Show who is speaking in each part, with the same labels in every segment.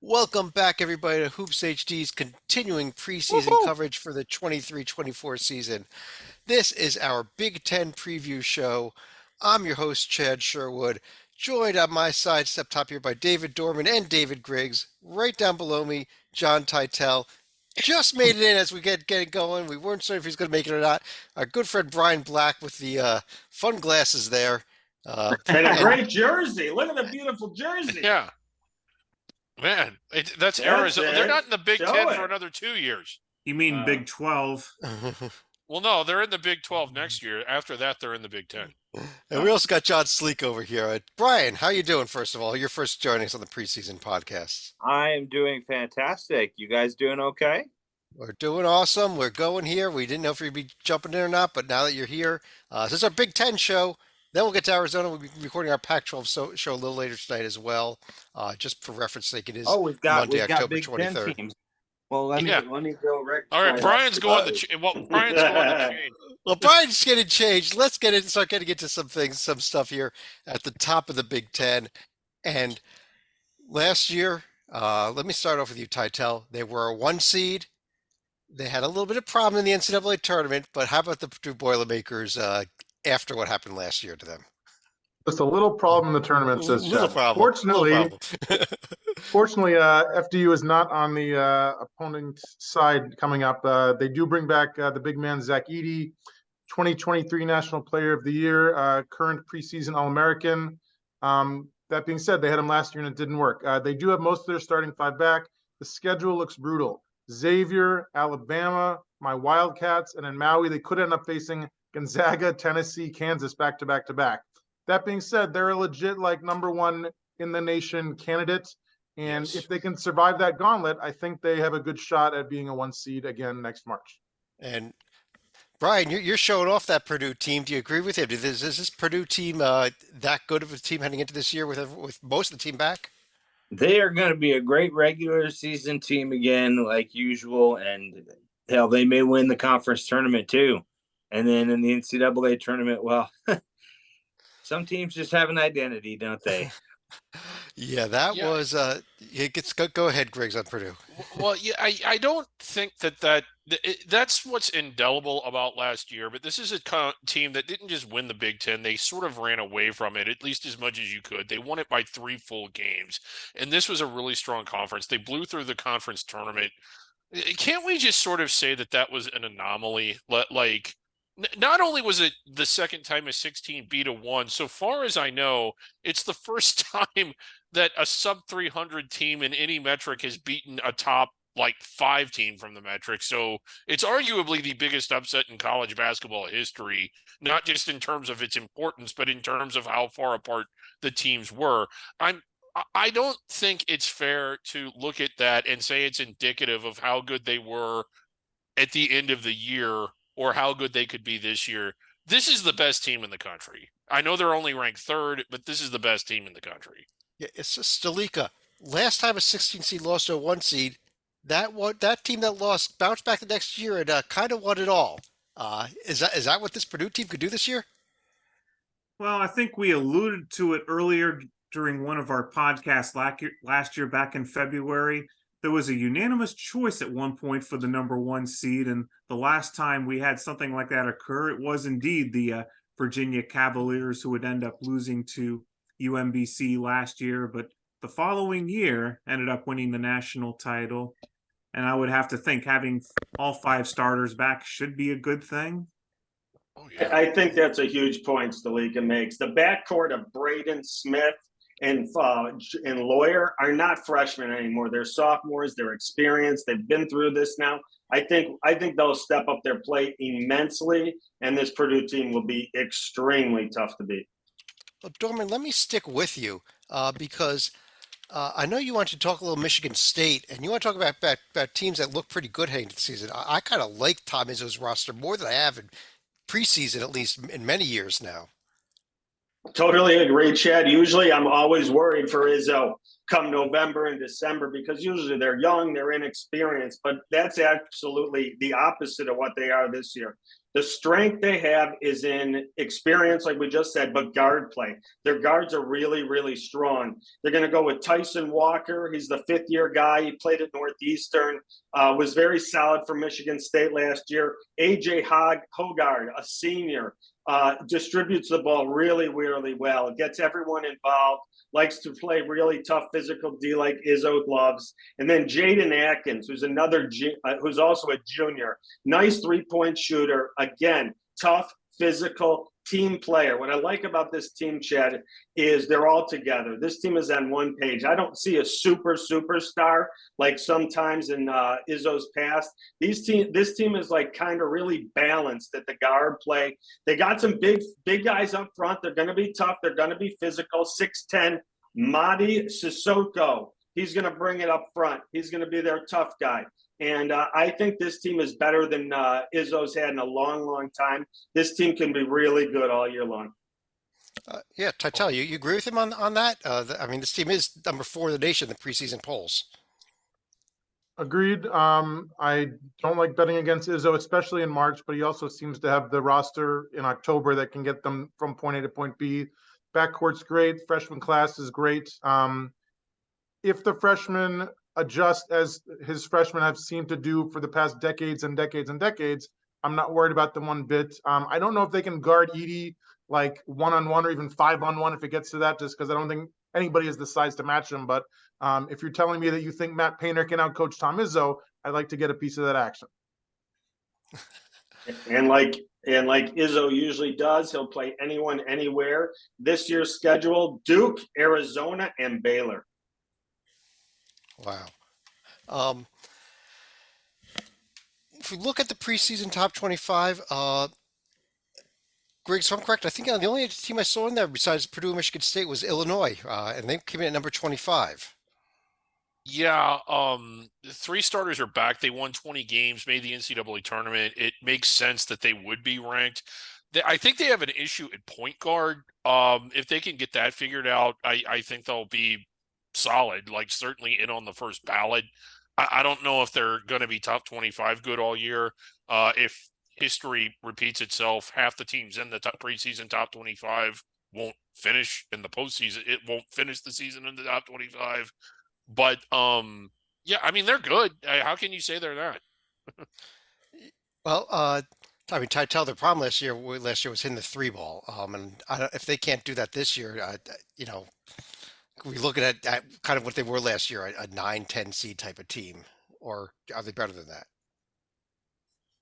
Speaker 1: Welcome back, everybody, to Hoops HD's continuing preseason
Speaker 2: Woohoo!
Speaker 1: coverage for the 23-24 season. This is our Big Ten preview show. I'm your host, Chad Sherwood, joined on my side, up top here by David Dorman and David Griggs. Right down below me, John Titel. Just made it in as we get it going. We weren't sure if he's going to make it or not. Our good friend Brian Black with the fun glasses there.
Speaker 3: And a
Speaker 1: And
Speaker 3: great jersey. Look at the beautiful jersey.
Speaker 4: Yeah, man, that's Arizona. They're not in the Big Ten for another 2 years.
Speaker 2: You mean Big 12?
Speaker 4: Well, no, they're in the Big 12 next year. After that, they're in the Big 10.
Speaker 1: And we also got John Sleek over here. Brian, how you doing, first of all? You're first joining us on the preseason podcast.
Speaker 5: I am doing fantastic. You guys doing okay?
Speaker 1: We're doing awesome. We're going here. We didn't know if you'd be jumping in or not, but now that you're here, this is our Big Ten show. Then we'll get to Arizona. We'll be recording our Pac-12 show a little later tonight as well. Just for reference sake, it is
Speaker 5: we've got
Speaker 1: Monday, October
Speaker 5: Big
Speaker 1: 23rd.
Speaker 5: Ten teams. Well, let me go right.
Speaker 4: All right, Brian's going to Brian's going to change.
Speaker 1: Well, Brian's getting changed. Let's start getting into some stuff here at the top of the Big Ten. And last year, let me start off with you, Titel. They were a 1 seed. They had a little bit of problem in the NCAA tournament, but how about the Purdue Boilermakers after what happened last year to them?
Speaker 6: Just a little problem in the tournament, says
Speaker 1: Little
Speaker 6: Chad.
Speaker 1: problem.
Speaker 6: Fortunately, FDU is not on the opponent's side coming up. They do bring back the big man, Zach Edey, 2023 National Player of the Year, current preseason All-American. That being said, they had him last year and it didn't work. They do have most of their starting five back. The schedule looks brutal. Xavier, Alabama, my Wildcats, and in Maui, they could end up facing Gonzaga, Tennessee, Kansas back to back to back. That being said, they're a legit number one in the nation candidate. And if they can survive that gauntlet, I think they have a good shot at being a 1 seed again next March.
Speaker 1: And Brian, you're showing off that Purdue team. Do you agree with him? Is this Purdue team that good of a team heading into this year with most of the team back?
Speaker 5: They are going to be a great regular season team again, like usual. And hell, they may win the conference tournament too. And then in the NCAA tournament, well, some teams just have an identity, don't they?
Speaker 1: Yeah, that was go ahead, Griggs, on Purdue.
Speaker 4: Well, yeah, I don't think that's what's indelible about last year, but this is a team that didn't just win the Big Ten. They sort of ran away from it, at least as much as you could. They won it by 3 full games, and this was a really strong conference. They blew through the conference tournament. Can't we just sort of say that was an anomaly? Like, not only was it the second time a 16 beat a 1, so far as I know, it's the first time that a sub 300 team in any metric has beaten a top 5 team from the metric. So it's arguably the biggest upset in college basketball history, not just in terms of its importance, but in terms of how far apart the teams were. I don't think it's fair to look at that and say it's indicative of how good they were at the end of the year or how good they could be this year. This is the best team in the country. I know they're only ranked 3rd, but this is the best team in the country.
Speaker 1: Yeah, it's Stalika. Last time a 16 seed lost to a 1 seed, that team that lost bounced back the next year and kind of won it all. Is that what this Purdue team could do this year?
Speaker 2: Well, I think we alluded to it earlier during one of our podcasts last year back in February. There was a unanimous choice at one point for the number 1 seed, and the last time we had something like that occur, it was indeed the Virginia Cavaliers who would end up losing to UMBC last year, but the following year ended up winning the national title. And I would have to think having all 5 starters back should be a good thing.
Speaker 3: Oh, yeah. I think that's a huge point Stalika makes. The backcourt of Braden Smith and Lawyer are not freshmen anymore. They're sophomores. They're experienced. They've been through this now. I think they'll step up their play immensely, and this Purdue team will be extremely tough to beat.
Speaker 1: Well, Dorman, let me stick with you because I know you want to talk a little Michigan State, and you want to talk about teams that look pretty good heading into the season. I kind of like Tom Izzo's roster more than I have in preseason, at least in many years now.
Speaker 3: Totally agree, Chad. Usually I'm always worried for Izzo come November and December because usually they're young, they're inexperienced, but that's absolutely the opposite of what they are this year. The strength they have is in experience, like we just said, but guard play. Their guards are really, really strong. They're going to go with Tyson Walker. He's the fifth-year guy. He played at Northeastern, was very solid for Michigan State last year. A.J. Hogard, a senior, distributes the ball really, really well. Gets everyone involved. Likes to play really tough physical D like Izzo loves. And then Jaden Atkins, who's also a junior. Nice three-point shooter. Again, tough, physical, team player. What I like about this team, Chad, is they're all together. This team is on one page. I don't see a superstar like sometimes in Izzo's past. This team is like kind of really balanced at the guard play. They got some big guys up front. They're going to be tough. They're going to be physical. 6'10", Madi Sissoko. He's going to bring it up front. He's going to be their tough guy. And I think this team is better than Izzo's had in a long, long time. This team can be really good all year long.
Speaker 1: Yeah, Titel, you agree with him on that? I mean, this team is number 4 in the nation in the preseason polls.
Speaker 6: Agreed. I don't like betting against Izzo, especially in March, but he also seems to have the roster in October that can get them from point A to point B. Backcourt's great. Freshman class is great. If the freshmen adjust as his freshmen have seemed to do for the past decades and decades and decades, I'm not worried about them one bit. I don't know if they can guard Edey like 1-on-1 or even 5-on-1 if it gets to that, just because I don't think anybody has the size to match him. But if you're telling me that you think Matt Painter can outcoach Tom Izzo, I'd like to get a piece of that action.
Speaker 3: And like Izzo usually does, he'll play anyone, anywhere. This year's schedule: Duke, Arizona, and Baylor.
Speaker 1: Wow. If we look at the preseason top 25, Greg, so I'm correct. I think the only team I saw in there besides Purdue and Michigan State was Illinois, and they came in at number 25.
Speaker 4: Yeah, the 3 starters are back. They won 20 games, made the NCAA tournament. It makes sense that they would be ranked. I think they have an issue at point guard. If they can get that figured out, I think they'll be solid, like certainly in on the first ballot. I don't know if they're going to be top 25 good all year. If history repeats itself, half the teams in the preseason top 25 won't finish in the postseason. It won't finish the season in the top 25. But yeah, I mean, they're good. How can you say they're not?
Speaker 1: Well, I mean, Titel, the problem last year was hitting the 3 ball. And if they can't do that this year, we look at kind of what they were last year, a 9-10 seed type of team, or are they better than that?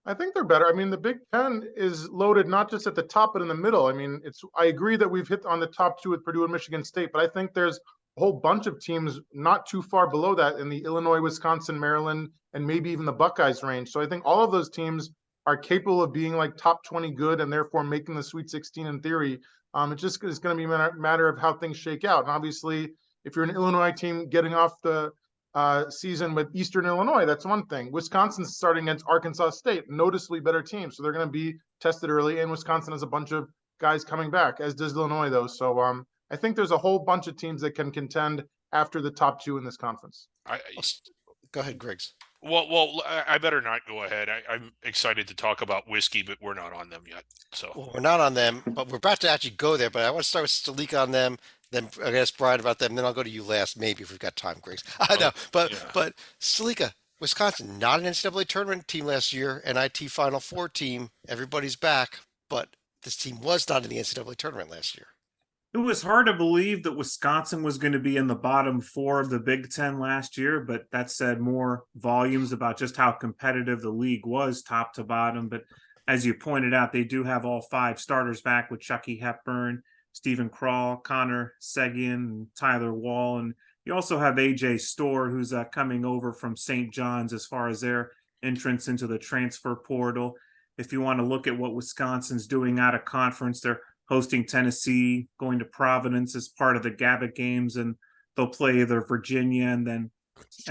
Speaker 6: I think they're better. I mean, the Big Ten is loaded not just at the top, but in the middle. I mean, I agree that we've hit on the top 2 with Purdue and Michigan State, but I think there's a whole bunch of teams not too far below that in the Illinois, Wisconsin, Maryland, and maybe even the Buckeyes range. So I think all of those teams are capable of being like top 20 good and therefore making the Sweet 16 in theory. It just is going to be a matter of how things shake out. And obviously, if you're an Illinois team getting off the season with Eastern Illinois, that's one thing. Wisconsin's starting against Arkansas State, noticeably better team. So they're going to be tested early. And Wisconsin has a bunch of guys coming back, as does Illinois, though. So I think there's a whole bunch of teams that can contend after the top 2 in this conference.
Speaker 1: Go ahead, Griggs.
Speaker 4: Well, I better not go ahead. I'm excited to talk about whiskey, but we're not on them yet. So
Speaker 1: Well, we're not on them, but we're about to actually go there. But I want to start with Stalika on them, then I guess Brian about them, then I'll go to you last, maybe if we've got time, Griggs. I know, but Stalika, Wisconsin, not an NCAA tournament team last year, NIT Final Four team. Everybody's back, but this team was not in the NCAA tournament last year.
Speaker 2: It was hard to believe that Wisconsin was going to be in the bottom 4 of the Big Ten last year, but that said more volumes about just how competitive the league was top to bottom. But as you pointed out, they do have all 5 starters back with Chucky Hepburn, Stephen Krall, Connor Seguin, and Tyler Wall. And you also have AJ Storr, who's coming over from St. John's as far as their entrance into the transfer portal. If you want to look at what Wisconsin's doing out of conference, they're hosting Tennessee, going to Providence as part of the Gavitt games, and they'll play either Virginia and then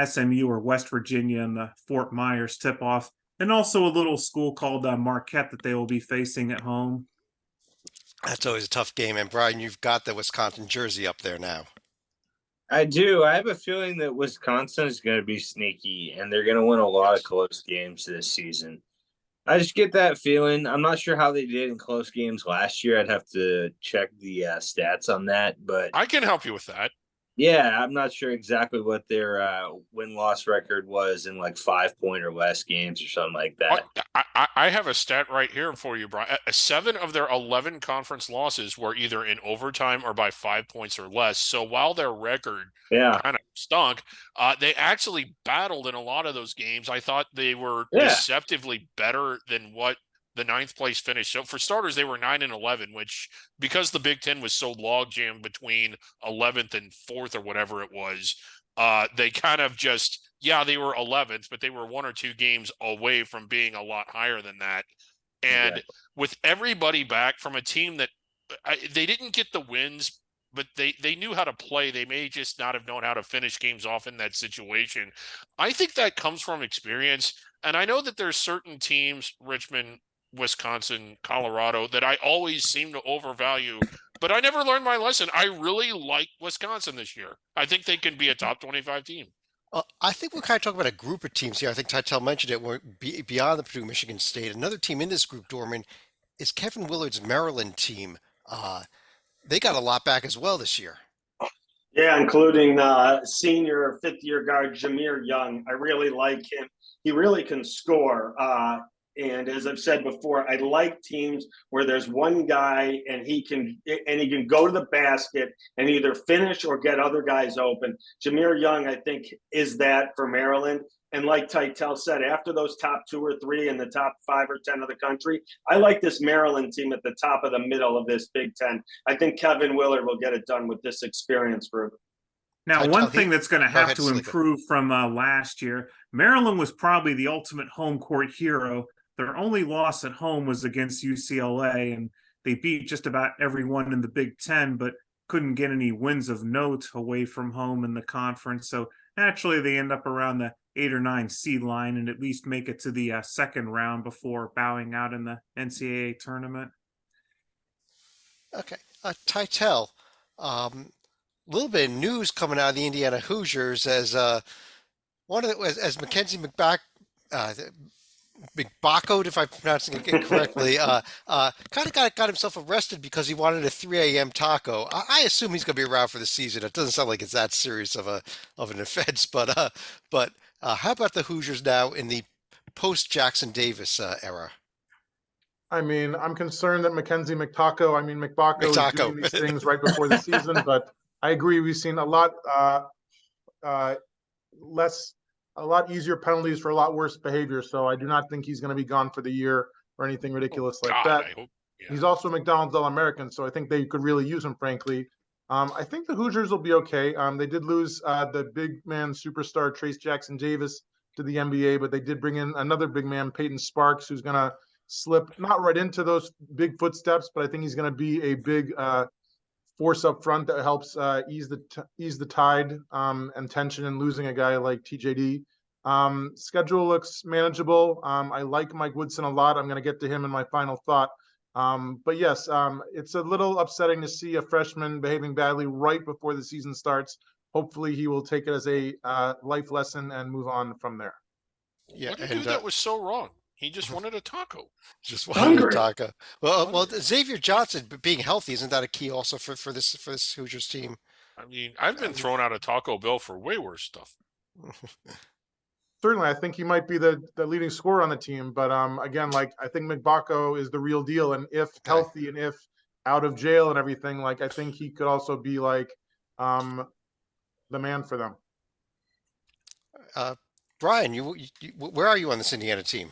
Speaker 2: SMU or West Virginia in the Fort Myers tip-off, and also a little school called Marquette that they will be facing at home.
Speaker 1: That's always a tough game. And Brian, you've got the Wisconsin jersey up there now.
Speaker 5: I do. I have a feeling that Wisconsin is going to be sneaky, and they're going to win a lot of close games this season. I just get that feeling. I'm not sure how they did in close games last year. I'd have to check the stats on that, but
Speaker 4: I can help you with that.
Speaker 5: yeah, I'm not sure exactly what their win-loss record was in like 5-point or less games or something like that.
Speaker 4: I have a stat right here for you, Brian. 7 of their 11 conference losses were either in overtime or by 5 points or less. So while their record
Speaker 5: Yeah,
Speaker 4: kind of stunk, they actually battled in a lot of those games. I thought they were
Speaker 5: yeah,
Speaker 4: deceptively better than what the ninth place finish. So for starters, they were 9-11, which because the Big Ten was so log jammed between 11th and 4th or whatever it was, they kind of just, yeah, they were 11th, but they were 1 or 2 games away from being a lot higher than that. And
Speaker 5: exactly.
Speaker 4: with everybody back from a team that they didn't get the wins, but they knew how to play. They may just not have known how to finish games off in that situation. I think that comes from experience. And I know that there's certain teams, Richmond, Wisconsin, Colorado, that I always seem to overvalue, but I never learned my lesson. I really like Wisconsin this year. I think they can be a top 25 team.
Speaker 1: I think we're kind of talking about a group of teams here. I think Tytel mentioned it. We're beyond the Purdue Michigan State. Another team in this group, Dorman, is Kevin Willard's Maryland team. They got a lot back as well this year.
Speaker 3: Yeah, including senior fifth-year guard Jameer Young. I really like him. He really can score. And as I've said before, I like teams where there's one guy and he can go to the basket and either finish or get other guys open. Jameer Young, I think, is that for Maryland. And like Tytel said, after those top 2 or 3 in the top 5 or 10 of the country, I like this Maryland team at the top of the middle of this Big Ten. I think Kevin Willard will get it done with this experience group.
Speaker 2: Now,
Speaker 1: Tytel,
Speaker 2: one thing that's going to have
Speaker 1: ahead,
Speaker 2: to
Speaker 1: Slika.
Speaker 2: improve from last year, Maryland was probably the ultimate home court hero. Their only loss at home was against UCLA, and they beat just about everyone in the Big Ten, but couldn't get any wins of note away from home in the conference. So naturally, they end up around the 8 or 9 seed line and at least make it to the second round before bowing out in the NCAA tournament.
Speaker 1: Okay. Tytel, little bit of news coming out of the Indiana Hoosiers as one of the, as Mackenzie McBacco, if I'm pronouncing it correctly, kind of got himself arrested because he wanted a 3 a.m. taco. I assume he's going to be around for the season. It doesn't sound like it's that serious of an offense, but how about the Hoosiers now in the post Jackson Davis era?
Speaker 6: I mean, I'm concerned that Mackenzie McBacco is doing these things right before the season, but I agree. We've seen a lot easier penalties for a lot worse behavior. So I do not think he's going to be gone for the year or anything ridiculous like that.
Speaker 4: I hope, yeah.
Speaker 6: He's also McDonald's All-American, so I think they could really use him, frankly. I think the Hoosiers will be okay. They did lose the big man superstar Trace Jackson Davis to the NBA, but they did bring in another big man, Peyton Sparks, who's going to slip not right into those big footsteps, but I think he's going to be a big force up front that helps ease the tide and tension in losing a guy like TJD. Schedule looks manageable. I like Mike Woodson a lot. I'm going to get to him in my final thought. But yes, it's a little upsetting to see a freshman behaving badly right before the season starts. Hopefully he will take it as a life lesson and move on from there.
Speaker 4: Yeah, what did he do that was so wrong? He just wanted a taco.
Speaker 1: Just wanted a taco. Well, Xavier Johnson being healthy, isn't that a key also for this Hoosiers team?
Speaker 4: I mean, I've been thrown out of Taco Bell for way worse stuff.
Speaker 6: Certainly, I think he might be the leading scorer on the team. But again, like I think McBacco is the real deal, and if healthy and if out of jail and everything, like I think he could also be like the man for them.
Speaker 1: Brian, you where are you on this Indiana team?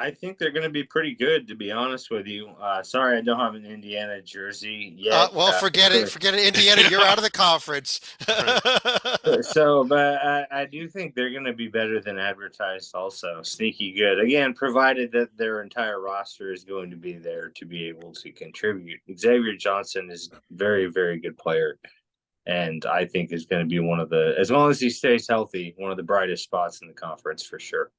Speaker 5: I think they're going to be pretty good, to be honest with you. Sorry, I don't have an Indiana jersey yet.
Speaker 1: Well, forget it. Forget it. Indiana, you're out of the conference.
Speaker 5: But I do think they're going to be better than advertised also. Sneaky good. Again, provided that their entire roster is going to be there to be able to contribute. Xavier Johnson is a very, very good player. And I think is going to be one of the, as long as he stays healthy, one of the brightest spots in the conference for sure.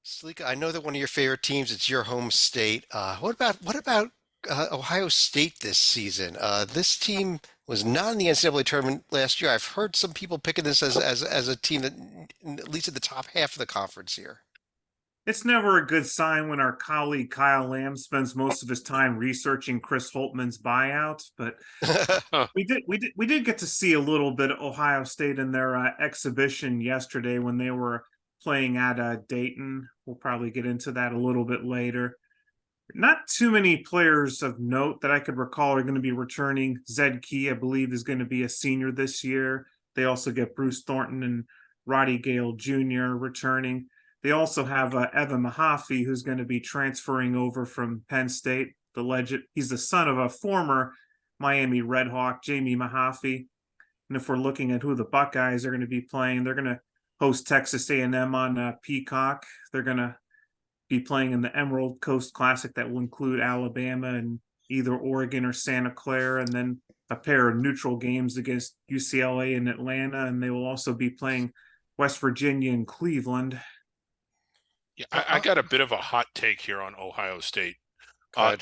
Speaker 1: Slika, I know that one of your favorite teams, it's your home state. What about Ohio State this season? This team was not in the NCAA tournament last year. I've heard some people picking this as a team that at least at the top half of the conference here.
Speaker 2: It's never a good sign when our colleague Kyle Lamb spends most of his time researching Chris Holtman's buyout, but we did get to see a little bit of Ohio State in their exhibition yesterday when they were playing at Dayton. We'll probably get into that a little bit later. Not too many players of note that I could recall are going to be returning. Zed Key, I believe, is going to be a senior this year. They also get Bruce Thornton and Roddy Gale Jr. returning. They also have Evan Mahaffey, who's going to be transferring over from Penn State, the legend. He's the son of a former Miami Redhawk, Jamie Mahaffey. And if we're looking at who the Buckeyes are going to be playing, they're going to host Texas A&M on Peacock. They're going to be playing in the Emerald Coast Classic that will include Alabama and either Oregon or Santa Clara, and then a pair of neutral games against UCLA and Atlanta. And they will also be playing West Virginia and Cleveland.
Speaker 4: Yeah, I got a bit of a hot take here on Ohio State.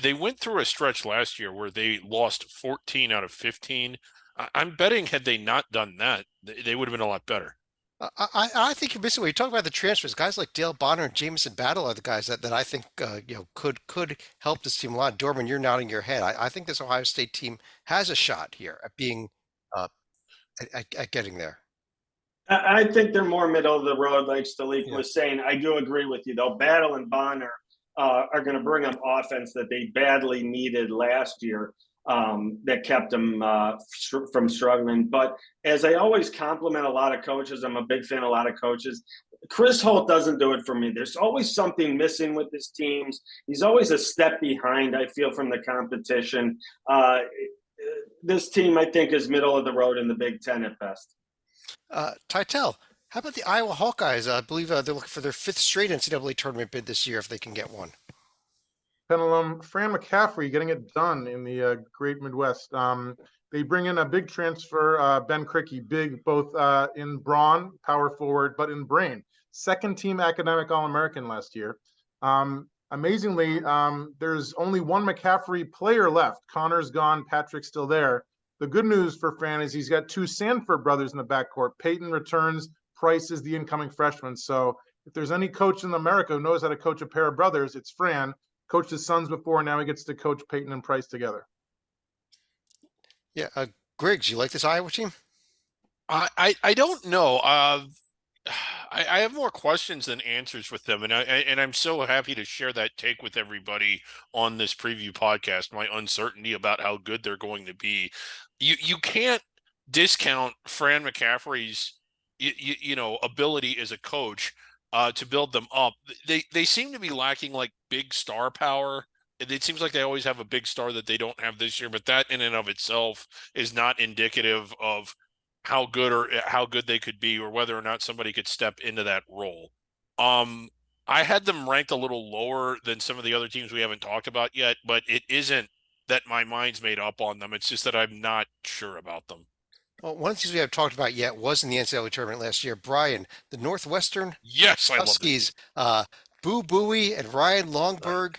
Speaker 4: They went through a stretch last year where they lost 14 out of 15. I'm betting had they not done that, they would have been a lot better.
Speaker 1: I think you're missing when you talk about the transfers. Guys like Dale Bonner and Jamison Battle are the guys that I think could help this team a lot. Dorman, you're nodding your head. I think this Ohio State team has a shot here at being at getting there.
Speaker 3: I think they're more middle of the road, like Stalik was saying. I do agree with you, though. Battle and Bonner are going to bring them offense that they badly needed last year. That kept them from struggling. But as I always compliment a lot of coaches, I'm a big fan of a lot of coaches. Chris Holt doesn't do it for me. There's always something missing with his teams. He's always a step behind, I feel, from the competition. This team, I think, is middle of the road in the Big Ten at best.
Speaker 1: Titel, how about the Iowa Hawkeyes? I believe they're looking for their 5th straight NCAA tournament bid this year if they can get one.
Speaker 6: Pendulum, Fran McCaffrey getting it done in the Great Midwest. They bring in a big transfer, Ben Krikke, big both in brawn, power forward, but in brain. 2nd team academic All-American last year. Amazingly, there's only one McCaffrey player left. Connor's gone, Patrick's still there. The good news for Fran is he's got 2 Sanford brothers in the backcourt. Peyton returns, Price is the incoming freshman. So if there's any coach in America who knows how to coach a pair of brothers, it's Fran. Coached his sons before, and now he gets to coach Peyton and Price together.
Speaker 1: Yeah, Griggs, you like this Iowa team?
Speaker 4: I don't know. I have more questions than answers with them, and I'm so happy to share that take with everybody on this preview podcast. My uncertainty about how good they're going to be. You can't discount Fran McCaffrey's ability as a coach to build them up. They seem to be lacking like big star power. It seems like they always have a big star that they don't have this year, but that in and of itself is not indicative of how good they could be or whether or not somebody could step into that role. I had them ranked a little lower than some of the other teams we haven't talked about yet, but it isn't that my mind's made up on them. It's just that I'm not sure about them.
Speaker 1: Well, one of the things we haven't talked about yet was in the NCAA tournament last year. Brian, the Northwestern
Speaker 4: Yes, I love
Speaker 1: Huskies, Boo Buie and Ryan Longberg.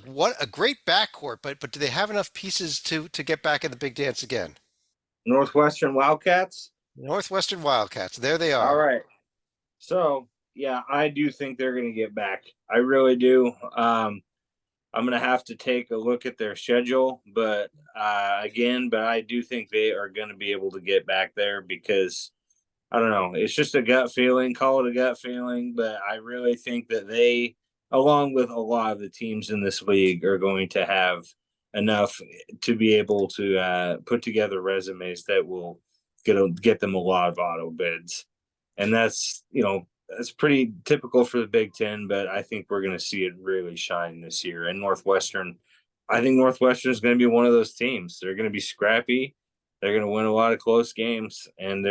Speaker 1: What a great backcourt, but do they have enough pieces to get back in the big dance again?
Speaker 5: Northwestern Wildcats?
Speaker 1: Northwestern Wildcats. There they are.
Speaker 5: All right. So, yeah, I do think they're going to get back. I really do. I'm going to have to take a look at their schedule, but I do think they are going to be able to get back there because, I don't know, it's just a gut feeling, call it a gut feeling, but I really think that they, along with a lot of the teams in this league, are going to have enough to be able to put together resumes that will get them a lot of auto bids. And that's pretty typical for the Big Ten, but I think we're going to see it really shine this year. And I think Northwestern is going to be one of those teams. They're going to be scrappy. They're going to win a lot of close games, and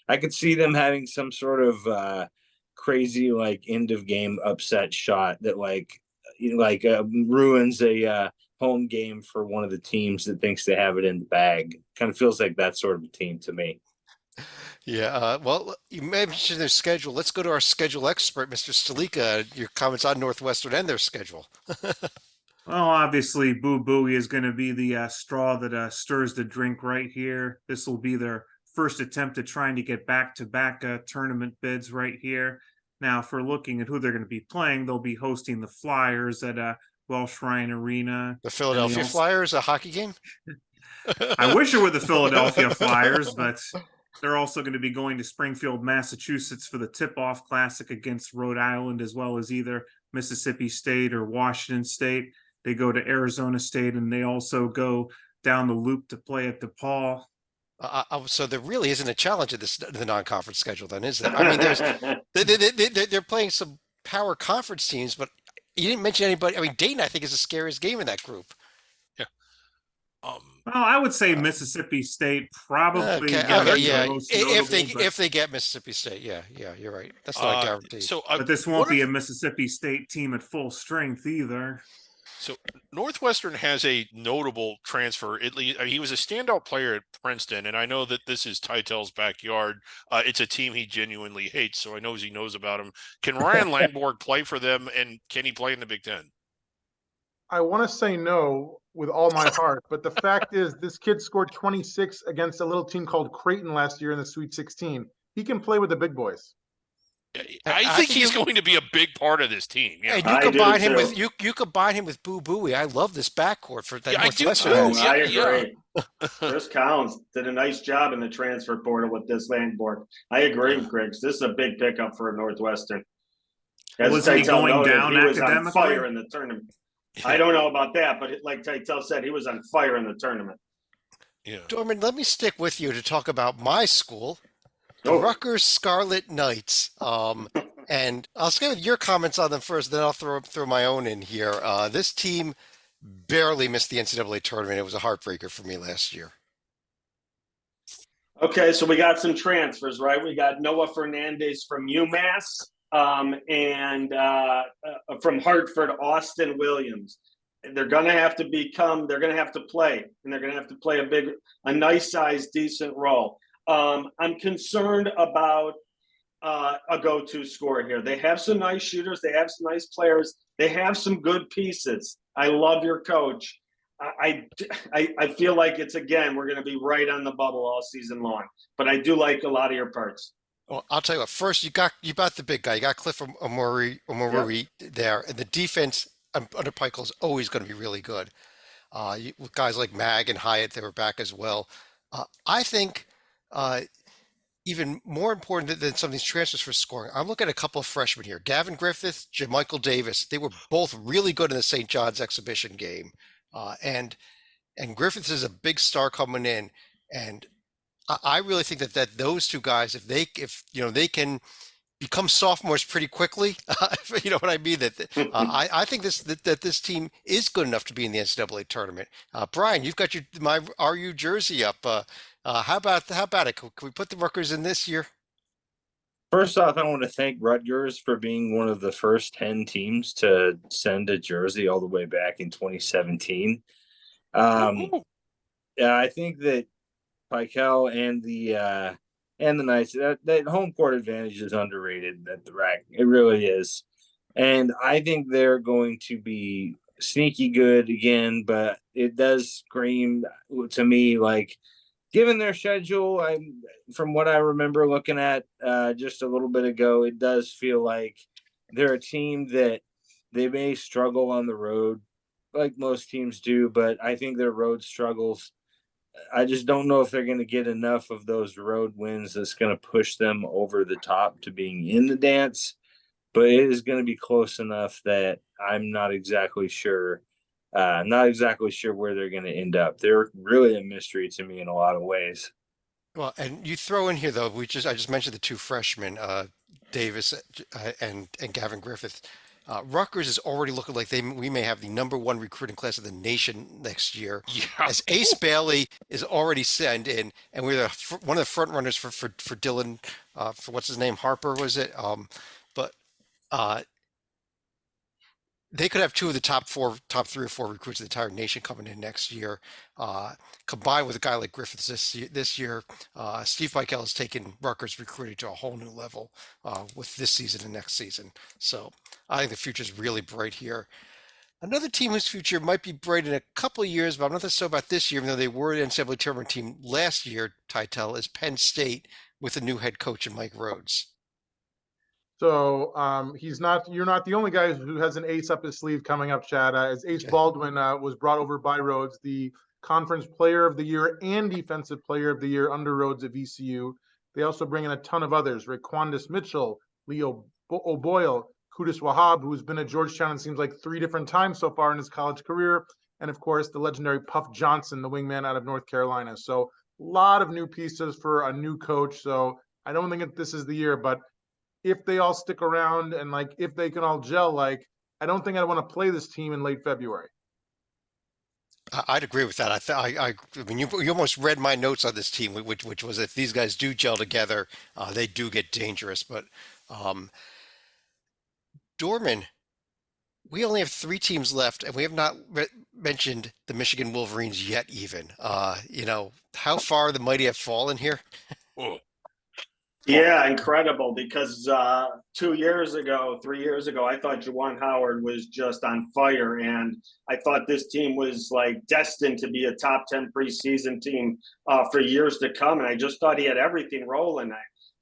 Speaker 5: I could see them having some sort of crazy, like, end of game upset shot that ruins a home game for one of the teams that thinks they have it in the bag. Kind of feels like that sort of a team to me.
Speaker 1: Yeah, well, you mentioned their schedule. Let's go to our schedule expert, Mr. Stalika. Your comments on Northwestern and their schedule.
Speaker 2: Well, obviously, Boo Buie is going to be the straw that stirs the drink right here. This will be their first attempt at trying to get back-to-back tournament bids right here. Now, if we're looking at who they're going to be playing, they'll be hosting the Flyers at Welsh Ryan Arena.
Speaker 1: The Philadelphia Flyers, a hockey game?
Speaker 2: I wish it were the Philadelphia Flyers, but they're also going to be going to Springfield, Massachusetts for the tip-off classic against Rhode Island, as well as either Mississippi State or Washington State. They go to Arizona State, and they also go down the loop to play at DePaul.
Speaker 1: So there really isn't a challenge at the non-conference schedule, then, is there? I mean, they're playing some power conference teams, but you didn't mention anybody. I mean, Dayton, I think, is the scariest game in that group.
Speaker 4: Yeah.
Speaker 2: Well, I would say Mississippi State probably.
Speaker 1: Yeah. If they get Mississippi State, yeah, you're right. That's not guaranteed.
Speaker 2: But this won't be a Mississippi State team at full strength either.
Speaker 4: So Northwestern has a notable transfer. At least he was a standout player at Princeton, and I know that this is Tytel's backyard. It's a team he genuinely hates, so I know he knows about him. Can Ryan Langborg play for them, and can he play in the Big Ten?
Speaker 6: I want to say no with all my heart, but the fact is this kid scored 26 against a little team called Creighton last year in the Sweet 16. He can play with the big boys.
Speaker 4: I think he's going to be a big part of this team. Yeah.
Speaker 1: And you combine him with you combine him with Boo Buie. I love this backcourt for that.
Speaker 3: I agree. Chris Collins did a nice job in the transfer portal with this Langborg. I agree, Griggs. This is a big pickup for Northwestern.
Speaker 2: Was he going down
Speaker 3: he was on fire in the tournament. I don't know about that, but like Tytel said, he was on fire in the tournament.
Speaker 4: Yeah.
Speaker 1: Dorman, let me stick with you to talk about my school. The Rutgers Scarlet Knights, and I'll start with your comments on them first, then I'll throw my own in here. This team barely missed the NCAA tournament. It was a heartbreaker for me last year.
Speaker 3: Okay, so we got some transfers, right? We got Noah Fernandez from UMass, and from Hartford, Austin Williams. They're going to have to play, and they're going to have to play a nice size, decent role. I'm concerned about a go-to scorer here. They have some nice shooters. They have some nice players. They have some good pieces. I love your coach. I feel like we're going to be right on the bubble all season long. But I do like a lot of your parts.
Speaker 1: Well, I'll tell you what. First, you got the big guy. You got Cliff Omori there, and the defense under Peichel is always going to be really good. With guys like Mag and Hyatt, they were back as well. I think. Even more important than some of these transfers for scoring, I'm looking at a couple of freshmen here. Gavin Griffith, Michael Davis. They were both really good in the St. John's exhibition game. And Griffith is a big star coming in. And I really think that those two guys, if they can become sophomores pretty quickly, you know what I mean? I think that this team is good enough to be in the NCAA tournament. Brian, you've got my RU jersey up. How about it? Can we put the Rutgers in this year?
Speaker 5: First off, I want to thank Rutgers for being one of the first 10 teams to send a jersey all the way back in 2017. I think that Peichel and the Knights, that home court advantage is underrated at the RAC. It really is. And I think they're going to be sneaky good again, but it does scream to me like, given their schedule, from what I remember looking at just a little bit ago, it does feel like they're a team that they may struggle on the road, like most teams do, but I think their road struggles, I just don't know if they're going to get enough of those road wins that's going to push them over the top to being in the dance, but it is going to be close enough that I'm not exactly sure where they're going to end up. They're really a mystery to me in a lot of ways.
Speaker 1: Well, and you throw in here though, I just mentioned the two freshmen, Davis and Gavin Griffith. Rutgers is already looking like we may have the #1 recruiting class of the nation next year.
Speaker 4: Yeah.
Speaker 1: As Ace Bailey is already sent in, and we're one of the front runners for Dylan, for what's his name, Harper was it? They could have two of the top 3 or 4 recruits of the entire nation coming in next year. Combined with a guy like Griffiths this year, Steve Peichel has taken Rutgers recruiting to a whole new level with this season and next season. So I think the future is really bright here. Another team whose future might be bright in a couple of years, but I'm not so about this year, even though they were an NCAA tournament team last year, Tytel, is Penn State with a new head coach in Mike Rhodes.
Speaker 6: So you're not the only guy who has an ace up his sleeve coming up, Chad. As Ace Baldwin was brought over by Rhodes, the Conference Player of the Year and Defensive Player of the Year under Rhodes at VCU. They also bring in a ton of others: Raquandis Mitchell, Leo O'Boyle, Kudus Wahab, who's been at Georgetown, it seems like 3 different times so far in his college career, and of course the legendary Puff Johnson, the wingman out of North Carolina. So a lot of new pieces for a new coach. So I don't think this is the year, but if they all stick around and if they can all gel, I don't think I want to play this team in late February.
Speaker 1: I'd agree with that. I mean, you almost read my notes on this team, which was if these guys do gel together, they do get dangerous. But Dorman, we only have 3 teams left, and we have not mentioned the Michigan Wolverines yet. Even, how far the mighty have fallen here.
Speaker 4: Oh.
Speaker 3: Yeah, incredible. Because 3 years ago, I thought Juwan Howard was just on fire, and I thought this team was destined to be a top 10 preseason team for years to come. And I just thought he had everything rolling.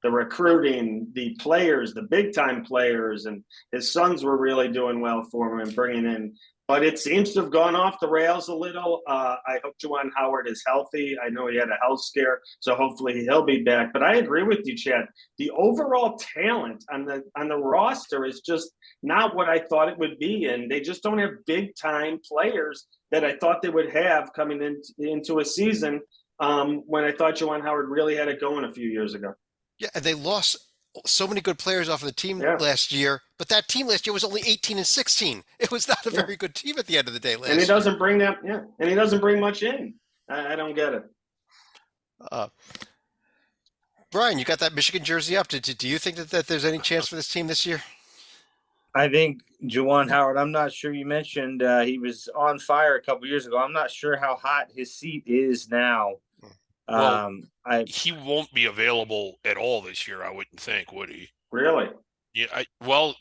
Speaker 3: The recruiting, the players, the big time players, and his sons were really doing well for him and bringing in. But it seems to have gone off the rails a little. I hope Juwan Howard is healthy. I know he had a health scare, so hopefully he'll be back. But I agree with you, Chad. The overall talent on the roster is just not what I thought it would be, and they just don't have big time players that I thought they would have coming into a season when I thought Juwan Howard really had it going a few years ago.
Speaker 1: Yeah, and they lost so many good players off of the team last year, but that team last year was only 18-16. It was not a very good team at the end of the day last year.
Speaker 3: And he doesn't bring that, and he doesn't bring much in. I don't get it.
Speaker 1: Brian, you got that Michigan jersey up. Do you think that there's any chance for this team this year?
Speaker 5: I think Juwan Howard, I'm not sure, you mentioned he was on fire a couple years ago. I'm not sure how hot his seat is now.
Speaker 4: Well, he won't be available at all this year, I wouldn't think, would he?
Speaker 3: Really?
Speaker 4: Yeah.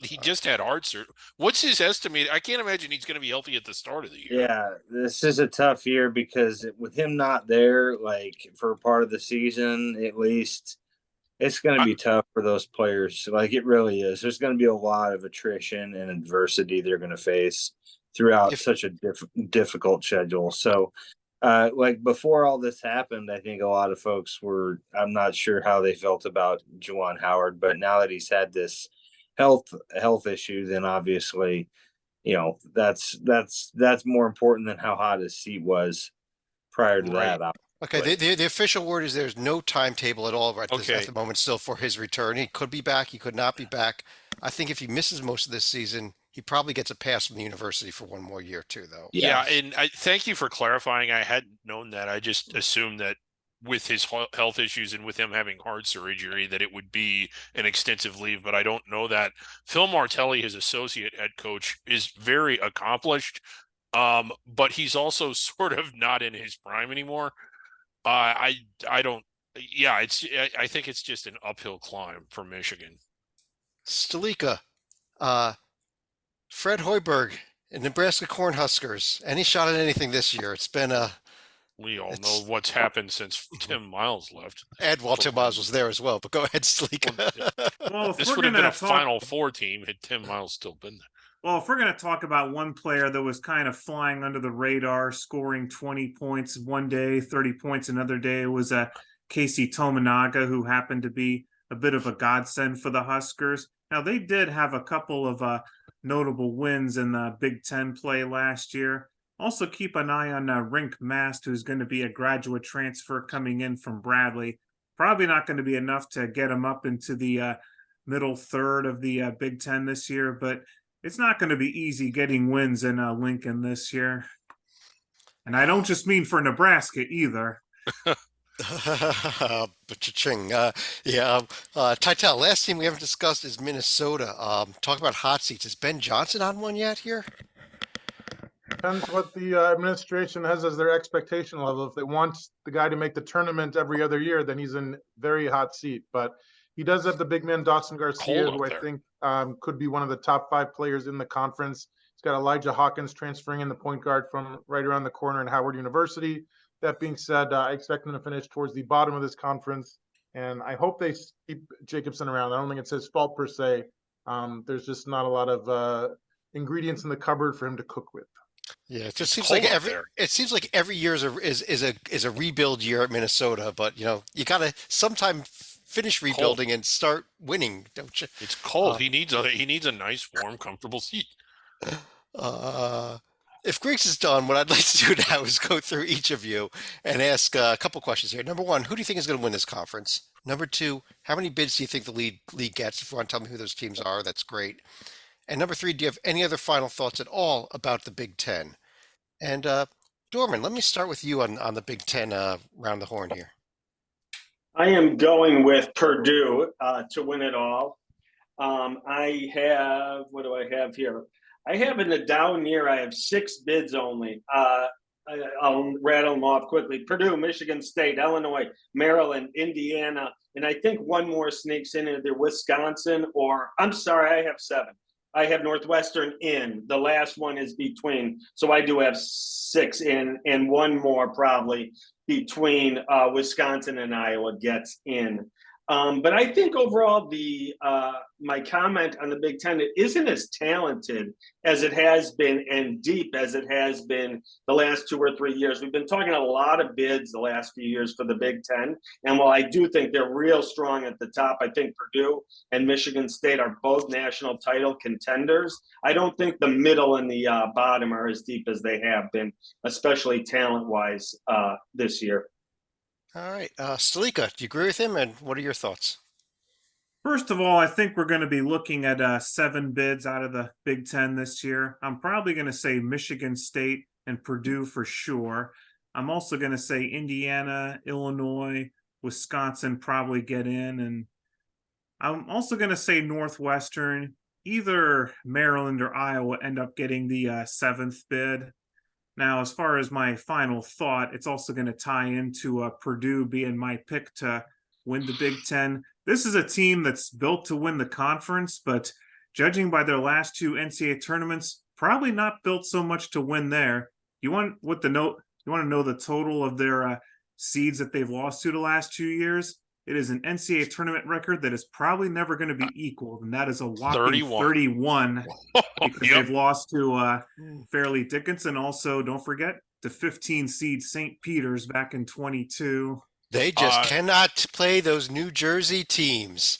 Speaker 4: He just had heart surgery. What's his estimate? I can't imagine he's going to be healthy at the start of the year.
Speaker 5: Yeah, this is a tough year because with him not there, for part of the season at least, it's going to be tough for those players. It really is. There's going to be a lot of attrition and adversity they're going to face throughout such a difficult schedule. So, before all this happened, I think a lot of folks I'm not sure how they felt about Juwan Howard, but now that he's had this health issue, then obviously, that's more important than how hot his seat was prior to that.
Speaker 1: Okay, the official word is there's no timetable at all at the moment still for his return. He could be back, he could not be back. I think if he misses most of this season, he probably gets a pass from the university for one more year too, though.
Speaker 4: Yeah, and I thank you for clarifying. I hadn't known that. I just assumed that with his health issues and with him having heart surgery that it would be an extensive leave, but I don't know that. Phil Martelli, his associate head coach, is very accomplished, but he's also sort of not in his prime anymore. I don't. Yeah, I think it's just an uphill climb for Michigan.
Speaker 1: Stalika, Fred Hoiberg and Nebraska Cornhuskers. Any shot at anything this year? It's been
Speaker 4: we all know what's happened since Tim Miles left.
Speaker 1: And Tim Miles was there as well. But go ahead, Stalika.
Speaker 2: Well,
Speaker 4: this would have been a Final Four team had Tim Miles still been there.
Speaker 2: Well, if we're going to talk about one player that was kind of flying under the radar, scoring 20 points one day, 30 points another day, it was Casey Tominaga, who happened to be a bit of a godsend for the Huskers. Now, they did have a couple of notable wins in the Big Ten play last year. Also, keep an eye on Rink Mast, who's going to be a graduate transfer coming in from Bradley. Probably not going to be enough to get him up into the middle third of the Big Ten this year, but it's not going to be easy getting wins in Lincoln this year. And I don't just mean for Nebraska either.
Speaker 1: Cha-ching. Titel, last team we haven't discussed is Minnesota. Talk about hot seats. Is Ben Johnson on one yet here?
Speaker 6: Depends what the administration has as their expectation level. If they want the guy to make the tournament every other year, then he's in very hot seat. But he does have the big man Dawson Garcia, who I think could be one of the top 5 players in the conference. He's got Elijah Hawkins transferring in the point guard from right around the corner in Howard University. That being said, I expect them to finish towards the bottom of this conference, and I hope they keep Jacobson around. I don't think it's his fault per se, There's just not a lot of ingredients in the cupboard for him to cook with.
Speaker 1: Yeah, it
Speaker 4: It's
Speaker 1: just seems
Speaker 4: cold
Speaker 1: like
Speaker 4: up there.
Speaker 1: every year is a rebuild year at Minnesota, but you gotta sometime finish rebuilding and start winning, don't you?
Speaker 4: It's cold. He needs a nice, warm, comfortable seat.
Speaker 1: Uh, if Griggs is done, what I'd like to do now is go through each of you and ask a couple questions here. Number one, who do you think is going to win this conference? Number two, how many bids do you think the league gets? If you want to tell me who those teams are, that's great. And number three, do you have any other final thoughts at all about the Big Ten? And Dorman, let me start with you on the Big Ten round the horn here.
Speaker 3: I am going with Purdue to win it all. I have, what do I have here? I have in the down year, I have 6 bids only. I'll rattle them off quickly. Purdue, Michigan State, Illinois, Maryland, Indiana, and I think one more sneaks in either Wisconsin or, I'm sorry, I have 7. I have Northwestern in. The last one is between. So I do have 6 in, and one more probably between Wisconsin and Iowa gets in. But I think overall, my comment on the Big Ten, it isn't as talented as it has been and deep as it has been the last 2 or 3 years. We've been talking a lot of bids the last few years for the Big Ten. And while I do think they're real strong at the top, I think Purdue and Michigan State are both national title contenders. I don't think the middle and the bottom are as deep as they have been, especially talent-wise this year.
Speaker 1: All right, Stalika, do you agree with him? And what are your thoughts?
Speaker 2: First of all, I think we're going to be looking at 7 bids out of the Big Ten this year. I'm probably going to say Michigan State and Purdue for sure. I'm also going to say Indiana, Illinois, Wisconsin probably get in. And I'm also going to say Northwestern, either Maryland or Iowa end up getting the 7th bid. Now, as far as my final thought, it's also going to tie into Purdue being my pick to win the Big Ten. This is a team that's built to win the conference, but judging by their last 2 NCAA tournaments, probably not built so much to win there. You want to know the total of their seeds that they've lost to the last 2 years? It is an NCAA tournament record that is probably never going to be equaled, and that is a whopping 31 because they've lost to Fairleigh Dickinson. Also, don't forget the 15 seed St. Peter's back in 22.
Speaker 1: They just cannot play those New Jersey teams.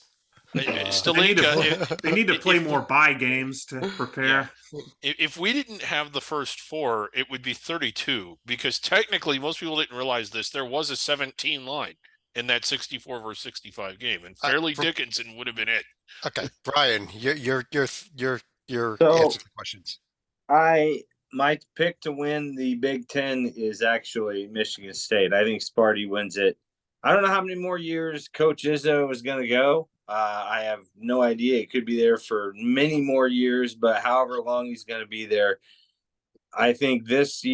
Speaker 2: They need to play more bye games to prepare.
Speaker 4: Yeah. If we didn't have the first 4, it would be 32 because technically most people didn't realize this. There was a 17 line in that 64 versus 65 game, and Fairleigh Dickinson would have been it.
Speaker 1: Okay, Brian, your answer to the questions.
Speaker 5: My pick to win the Big Ten is actually Michigan State. I think Sparty wins it. I don't know how many more years Coach Izzo is going to go. I have no idea. It could be there for many more years, but however long he's going to be there, I think this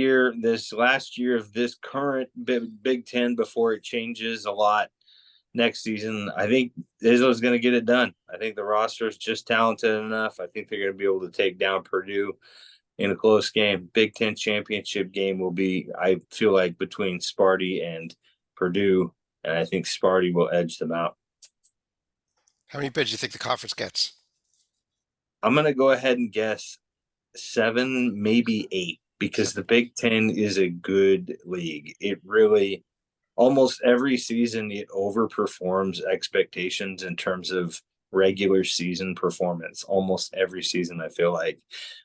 Speaker 5: last year of this current Big Ten before it changes a lot next season, I think Izzo's going to get it done. I think the roster is just talented enough. I think they're going to be able to take down Purdue in a close game. Big Ten championship game will be, I feel like, between Sparty and Purdue, and I think Sparty will edge them out.
Speaker 1: How many bids do you think the conference gets?
Speaker 5: I'm going to go ahead and guess 7, maybe 8, because the Big Ten is a good league. It really, almost every season, it overperforms expectations in terms of regular season performance. Almost every season, I feel like.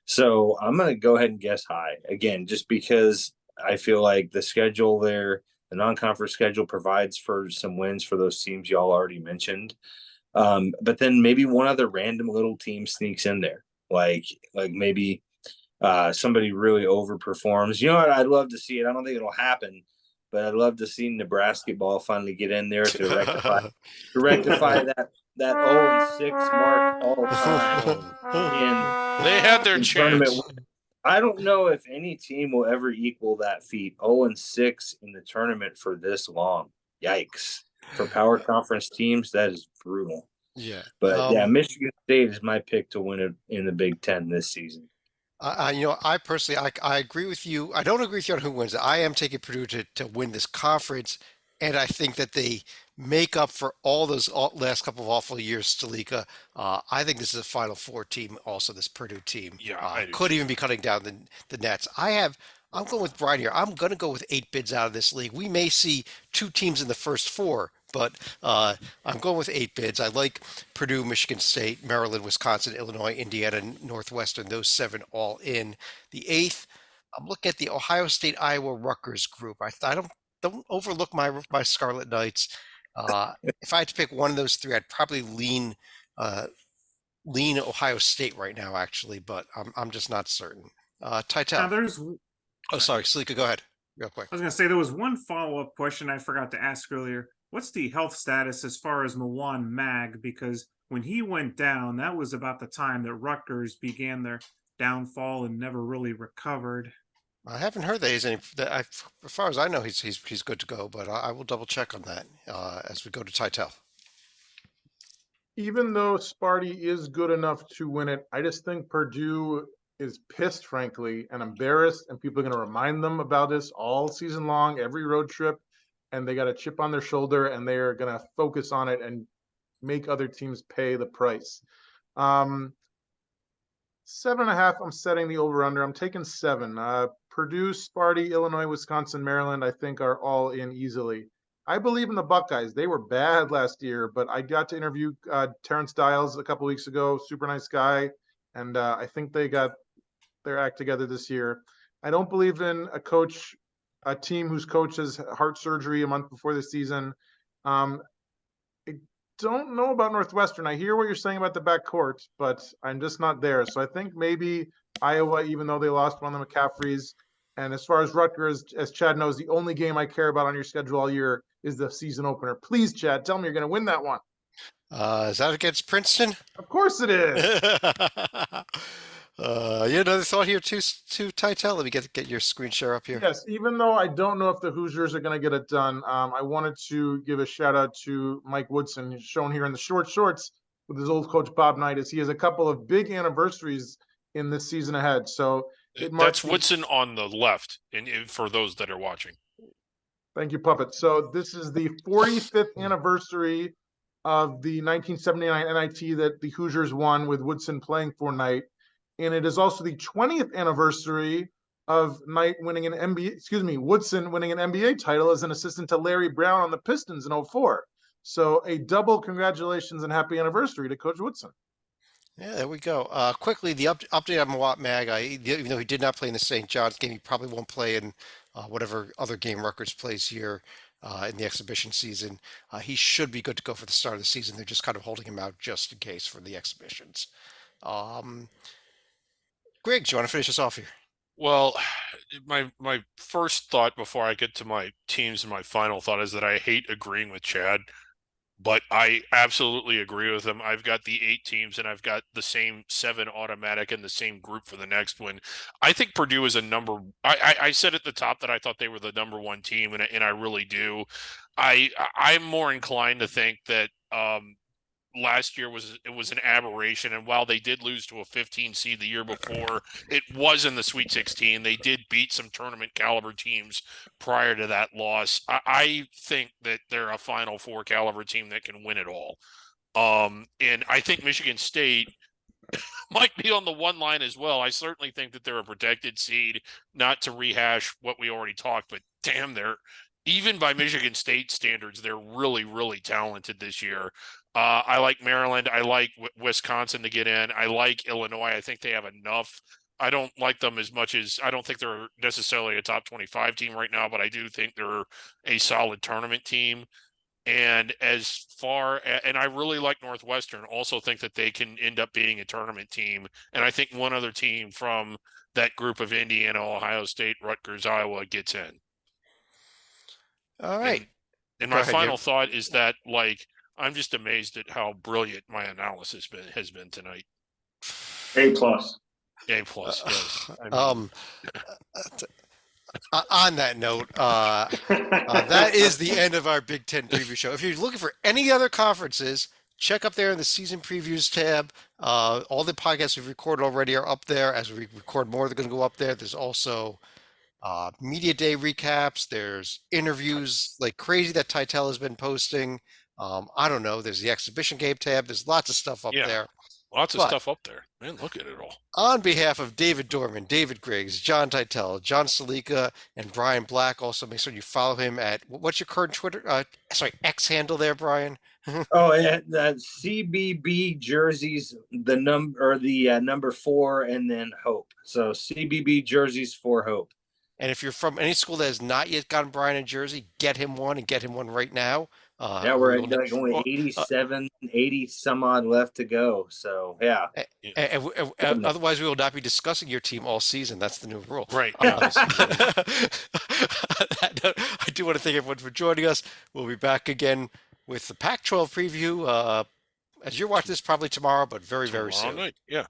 Speaker 5: So I'm going to go ahead and guess high. Again, just because I feel like the schedule there, the non-conference schedule provides for some wins for those teams y'all already mentioned. But then maybe one other random little team sneaks in there. Like maybe somebody really overperforms. You know what? I'd love to see it. I don't think it'll happen, but I'd love to see Nebraska ball finally get in there to rectify that 0-6 mark all time.
Speaker 4: They had their chance.
Speaker 5: I don't know if any team will ever equal that feat. 0-6 in the tournament for this long. Yikes. For power conference teams, that is brutal.
Speaker 1: Yeah.
Speaker 5: But Michigan State is my pick to win it in the Big Ten this season.
Speaker 1: I personally, I agree with you. I don't agree with you on who wins it. I am taking Purdue to win this conference, and I think that they make up for all those last couple of awful years, Stalika. I think this is a Final Four team. Also, this Purdue team
Speaker 4: Yeah, I do
Speaker 1: could
Speaker 4: too.
Speaker 1: even be cutting down the nets. I'm going with Brian here. I'm going to go with 8 bids out of this league. We may see 2 teams in the first 4, but I'm going with 8 bids. I like Purdue, Michigan State, Maryland, Wisconsin, Illinois, Indiana, Northwestern. Those 7 all in. The 8th, I'm looking at the Ohio State, Iowa, Rutgers group. I don't overlook my Scarlet Knights. If I had to pick one of those 3, I'd probably uh, lean Ohio State right now, actually, but I'm just not certain.
Speaker 2: Now,
Speaker 1: Titel.
Speaker 2: there's
Speaker 1: Oh, sorry, Salika, go ahead, real quick.
Speaker 2: I was going to say there was one follow-up question I forgot to ask earlier. What's the health status as far as Mawan Mag? Because when he went down, that was about the time that Rutgers began their downfall and never really recovered.
Speaker 1: I haven't heard that he's any. As far as I know, he's good to go, but I will double check on that as we go to Titel.
Speaker 6: Even though Sparty is good enough to win it, I just think Purdue is pissed, frankly, and embarrassed, and people are going to remind them about this all season long, every road trip, and they got a chip on their shoulder, and they are going to focus on it and make other teams pay the price. 7.5, I'm setting the over-under. I'm taking 7. Purdue, Sparty, Illinois, Wisconsin, Maryland, I think are all in easily. I believe in the Buckeyes. They were bad last year, but I got to interview Terrence Dials a couple weeks ago. Super nice guy, and I think they got their act together this year. I don't believe in a team whose coach has heart surgery a month before the season. I don't know about Northwestern. I hear what you're saying about the backcourt, but I'm just not there. So I think maybe Iowa, even though they lost one of the McCaffreys. And as far as Rutgers, as Chad knows, the only game I care about on your schedule all year is the season opener. Please, Chad, tell me you're going to win that one.
Speaker 1: Is that against Princeton?
Speaker 6: Of course it is.
Speaker 1: Another thought here too, Titel. Let me get your screen share up here.
Speaker 6: Yes, even though I don't know if the Hoosiers are going to get it done, I wanted to give a shout out to Mike Woodson, who's shown here in the short shorts with his old coach Bob Knight, as he has a couple of big anniversaries in this season ahead. So
Speaker 4: That's Woodson on the left, and for those that are watching.
Speaker 6: Thank you, Puppet. So this is the 45th anniversary of the 1979 NIT that the Hoosiers won with Woodson playing for Knight. And it is also the 20th anniversary of Woodson winning an NBA title as an assistant to Larry Brown on the Pistons in 04. So a double congratulations and happy anniversary to Coach Woodson.
Speaker 1: Yeah, there we go. Quickly, the update on Mawat Mag. Even though he did not play in the St. John's game, he probably won't play in whatever other game Rutgers plays here in the exhibition season. He should be good to go for the start of the season. They're just kind of holding him out just in case for the exhibitions. Greg, do you want to finish us off here?
Speaker 4: Well, my first thought before I get to my teams and my final thought is that I hate agreeing with Chad, but I absolutely agree with him. I've got the 8 teams and I've got the same 7 automatic and the same group for the next one. I think Purdue is I said at the top that I thought they were the number 1 team, and I really do. I'm more inclined to think that last year was an aberration, and while they did lose to a 15 seed the year before, it was in the Sweet 16. They did beat some tournament caliber teams prior to that loss. I think that they're a Final Four caliber team that can win it all. And I think Michigan State might be on the one line as well. I certainly think that they're a protected seed, not to rehash what we already talked, but damn, even by Michigan State standards, they're really, really talented this year. I like Maryland. I like Wisconsin to get in. I like Illinois. I think they have enough. I don't like them as much as I don't think they're necessarily a top 25 team right now, but I do think they're a solid tournament team. And and I really like Northwestern. Also think that they can end up being a tournament team. And I think one other team from that group of Indiana, Ohio State, Rutgers, Iowa gets in.
Speaker 1: All right.
Speaker 4: And my final thought is that, I'm just amazed at how brilliant my analysis has been tonight.
Speaker 3: A+.
Speaker 4: Yes.
Speaker 1: On that note, that is the end of our Big Ten preview show. If you're looking for any other conferences, check up there in the season previews tab. All the podcasts we've recorded already are up there. As we record more, they're going to go up there. There's also media day recaps. There's interviews like crazy that Titel has been posting. I don't know. There's the exhibition game tab. There's lots of stuff up
Speaker 4: Yeah.
Speaker 1: there.
Speaker 4: Lots of
Speaker 1: But
Speaker 4: stuff up there. Man, look at it all.
Speaker 1: on behalf of David Dorman, David Griggs, John Titel, John Salika, and Brian Black, also make sure you follow him at what's your current Twitter, X handle there, Brian?
Speaker 5: Oh, yeah, the CBB jerseys, the number 4, and then Hope. So CBB jerseys for Hope.
Speaker 1: And if you're from any school that has not yet gotten Brian a jersey, get him one and get him one right now.
Speaker 5: Yeah, we're at like only
Speaker 1: well,
Speaker 5: 87, 80 some odd left to go. So yeah.
Speaker 1: Otherwise, we will not be discussing your team all season. That's the new rule.
Speaker 4: Right.
Speaker 1: I do want to thank everyone for joining us. We'll be back again with the Pac-12 preview. As you're watching this, probably tomorrow, but very, very soon.
Speaker 4: Night. Yeah.